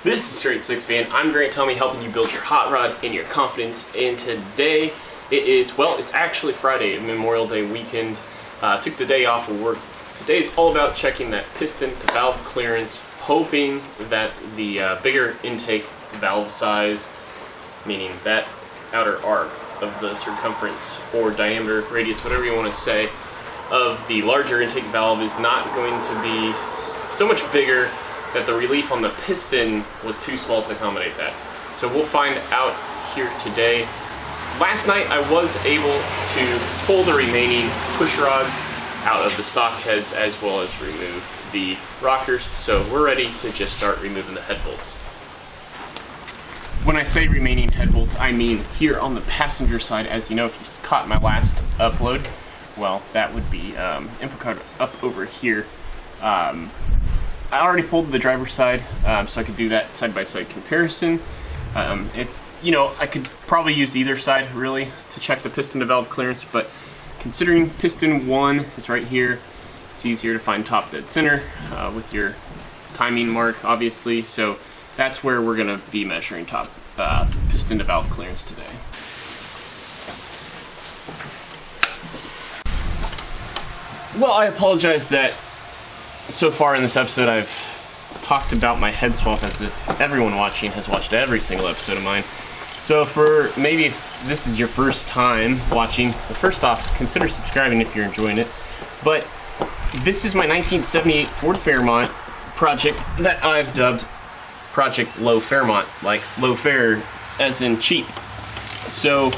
This is Straight Six Fan. I'm Grant Tommy, helping you build your hot rod and your confidence. And today it is, well, it's actually Friday, Memorial Day weekend. Took the day off of work. Today's all about checking that piston to valve clearance, hoping that the bigger intake valve size, meaning that outer arc of the circumference or diameter, radius, whatever you want to say, of the larger intake valve is not going to be so much bigger that the relief on the piston was too small to accommodate that. So we'll find out here today. Last night I was able to pull the remaining push rods out of the stock heads as well as remove the rockers, so we're ready to just start removing the head bolts. When I say remaining head bolts, I mean here on the passenger side. As you know, if you caught my last upload, well, that would be input card up over here. I already pulled the driver's side, so I could do that side-by-side comparison. You know, I could probably use either side, really, to check the piston to valve clearance, but considering piston 1 is right here, it's easier to find top dead center with your timing mark, obviously, so that's where we're going to be measuring top piston to valve clearance today. Well, I apologize that so far in this episode I've talked about my head swap as if everyone watching has watched every single episode of mine. So for maybe if this is your first time watching, well, first off, consider subscribing if you're enjoying it. But this is my 1978 Ford Fairmont project that I've dubbed Project Low Fairmont, like low fare as in cheap. So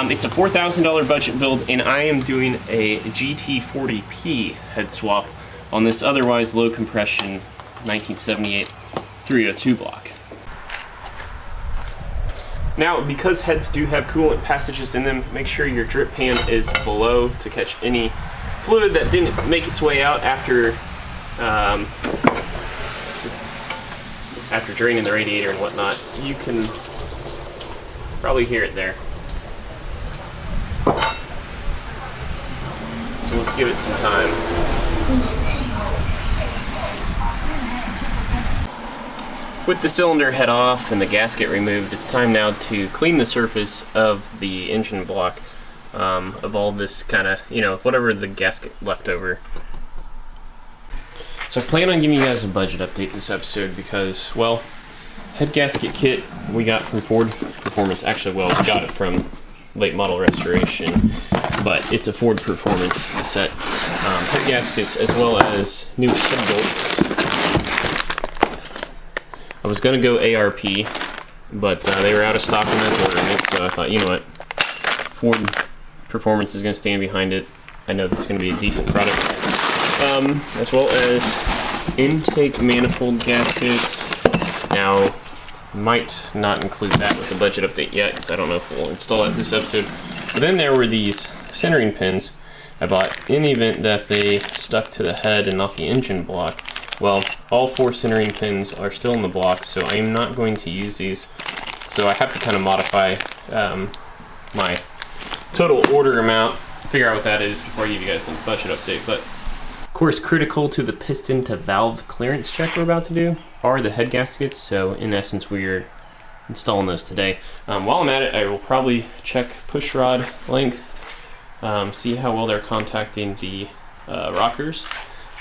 it's a $4,000 budget build, and I am doing a GT40P head swap on this otherwise low compression 1978 302 block. Now, because heads do have coolant passages in them, make sure your drip pan is below to catch any fluid that didn't make its way out after draining the radiator and whatnot. You can probably hear it there. So let's give it some time. With the cylinder head off and the gasket removed, it's time now to clean the surface of the engine block of all this kind of, you know, whatever the gasket left over. So I plan on giving you guys a budget update this episode because, well, head gasket kit we got from Ford Performance. Actually, well, we got it from late model restoration, but it's a Ford Performance set. Head gaskets as well as new head bolts. I was going to go ARP, but they were out of stock when I was ordering it, so I thought, you know what, Ford Performance is going to stand behind it. I know that's going to be a decent product. As well as intake manifold gaskets. Now, might not include that with the budget update yet, because I don't know if we'll install it this episode. But then there were these centering pins I bought in the event that they stuck to the head and not the engine block. Well, all 4 centering pins are still in the block, so I am not going to use these. So I have to kind of modify my total order amount, figure out what that is before I give you guys a budget update. But of course, critical to the piston to valve clearance check we're about to do are the head gaskets. So in essence, we're installing those today. While I'm at it, I will probably check push rod length, see how well they're contacting the rockers,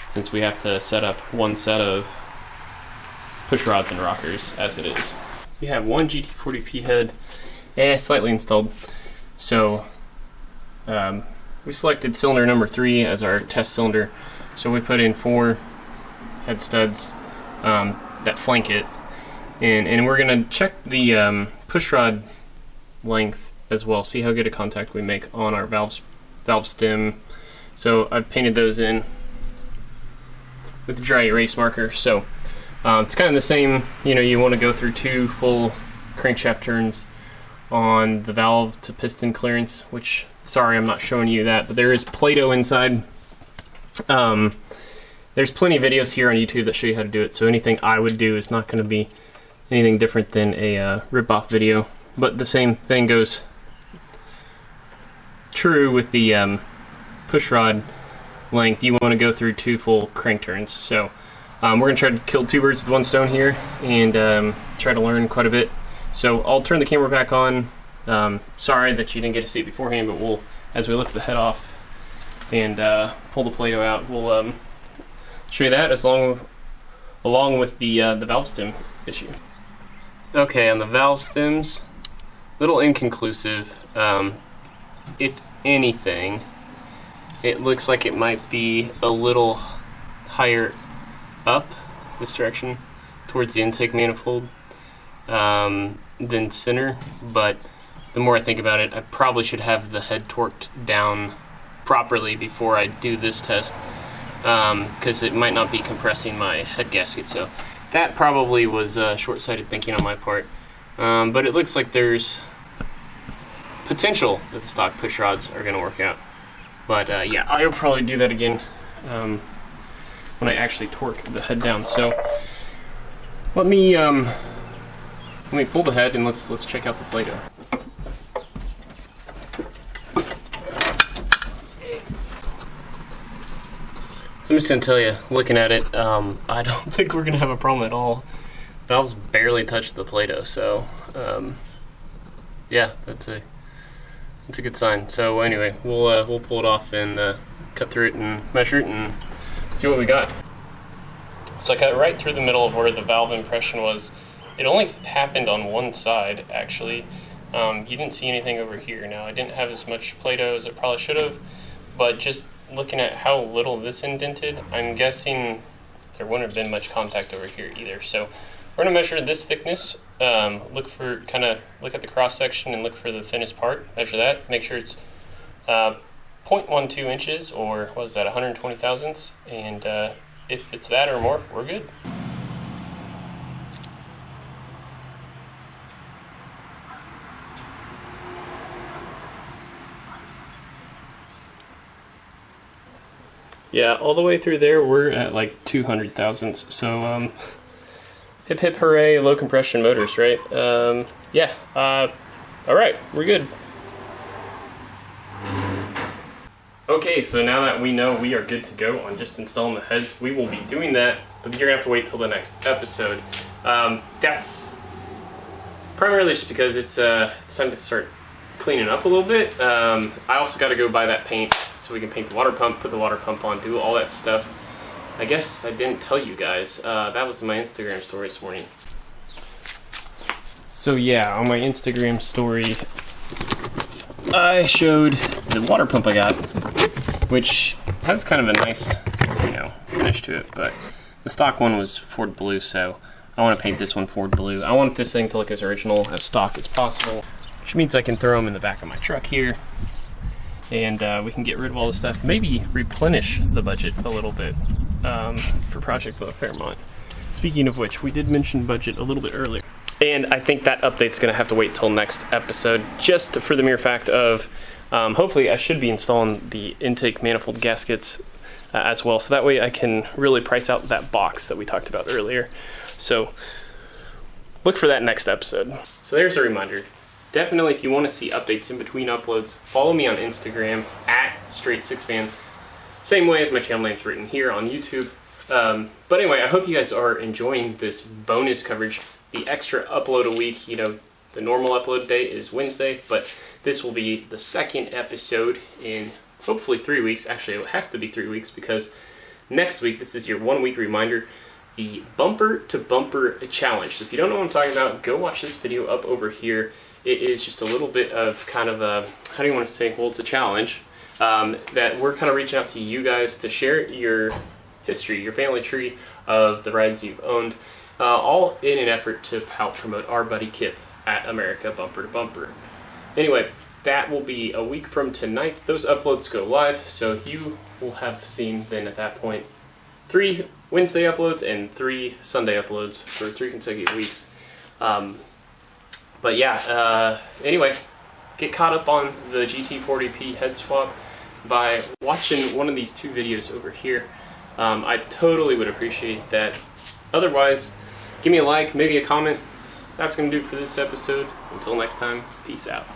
since we have to set up one set of push rods and rockers as it is. We have one GT40P head, slightly installed. So we selected cylinder number 3 as our test cylinder. So we put in 4 head studs that flank it, and we're gonna check the push rod length as well, see how good a contact we make on our valve stem. So I've painted those in with the dry erase marker. So it's kind of the same, you know, you want to go through 2 full crankshaft turns on the valve to piston clearance, which, sorry, I'm not showing you that, but there is Play-Doh inside. There's plenty of videos here on YouTube that show you how to do it, so anything I would do is not going to be anything different than a rip-off video. But the same thing goes true with the push rod length. You want to go through 2 full crank turns. So we're going to try to kill two birds with one stone here and try to learn quite a bit. So I'll turn the camera back on. Sorry that you didn't get to see it beforehand, but we'll, as we lift the head off and pull the Play-Doh out, we'll show you that along with the valve stem issue. Okay, on the valve stems, little inconclusive. If anything, it looks like it might be a little higher up this direction towards the intake manifold than center, but the more I think about it, I probably should have the head torqued down properly before I do this test, because it might not be compressing my head gasket. So that probably was short-sighted thinking on my part, but it looks like there's potential that the stock push rods are going to work out. But yeah, I'll probably do that again when I actually torque the head down. So let me pull the head and let's check out the Play-Doh. So I'm just gonna tell you, looking at it, I don't think we're gonna have a problem at all. Valves barely touch the Play-Doh, so yeah, that's a good sign. So anyway, we'll pull it off and cut through it and measure it and see what we got. So I cut right through the middle of where the valve impression was. It only happened on one side, actually. You didn't see anything over here. Now, I didn't have as much Play-Doh as I probably should have, but just looking at how little this indented, I'm guessing there wouldn't have been much contact over here either. So we're gonna measure this thickness, look at the cross section and look for the thinnest part, measure that, make sure it's 0.12 inches, or what is that, 120 thousandths, and if it's that or more, we're good. Yeah, all the way through there, we're at like 200 thousandths. So, hip hip hooray, low compression motors, right? Yeah, all right, we're good. Okay, so now that we know we are good to go on just installing the heads, we will be doing that, but you're gonna have to wait till the next episode. That's primarily just because it's time to start cleaning up a little bit. I also got to go buy that paint so we can paint the water pump, put the water pump on, do all that stuff. I guess I didn't tell you guys. That was my Instagram story this morning. So yeah, on my Instagram story, I showed the water pump I got, which has kind of a nice, finish to it, but the stock one was Ford Blue, so I want to paint this one Ford Blue. I want this thing to look as original, as stock as possible, which means I can throw them in the back of my truck here, and we can get rid of all this stuff, maybe replenish the budget a little bit for Project Fairmont. Speaking of which, we did mention budget a little bit earlier, and I think that update's going to have to wait till next episode, just for the mere fact of hopefully I should be installing the intake manifold gaskets as well, so that way I can really price out that box that we talked about earlier. So look for that next episode. So there's a reminder. Definitely, if you want to see updates in between uploads, follow me on Instagram at Straight6Fan. Same way as my channel name's written here on YouTube. But anyway, I hope you guys are enjoying this bonus coverage. The extra upload a week, the normal upload date is Wednesday, but this will be the second episode in hopefully 3 weeks. Actually, it has to be 3 weeks because next week, this is your 1 week reminder, the bumper to bumper challenge. So if you don't know what I'm talking about, go watch this video up over here. It is just a little bit of kind of a, how do you want to say, well, it's a challenge that we're kind of reaching out to you guys to share your history, your family tree of the rides you've owned, all in an effort to help promote our buddy Kip at America Bumper to Bumper. Anyway, that will be a week from tonight. Those uploads go live, so you will have seen then at that point 3 Wednesday uploads and 3 Sunday uploads for 3 consecutive weeks. But yeah, anyway, get caught up on the GT40P head swap by watching one of these 2 videos over here. I totally would appreciate that. Otherwise, give me a like, maybe a comment. That's going to do it for this episode. Until next time, peace out.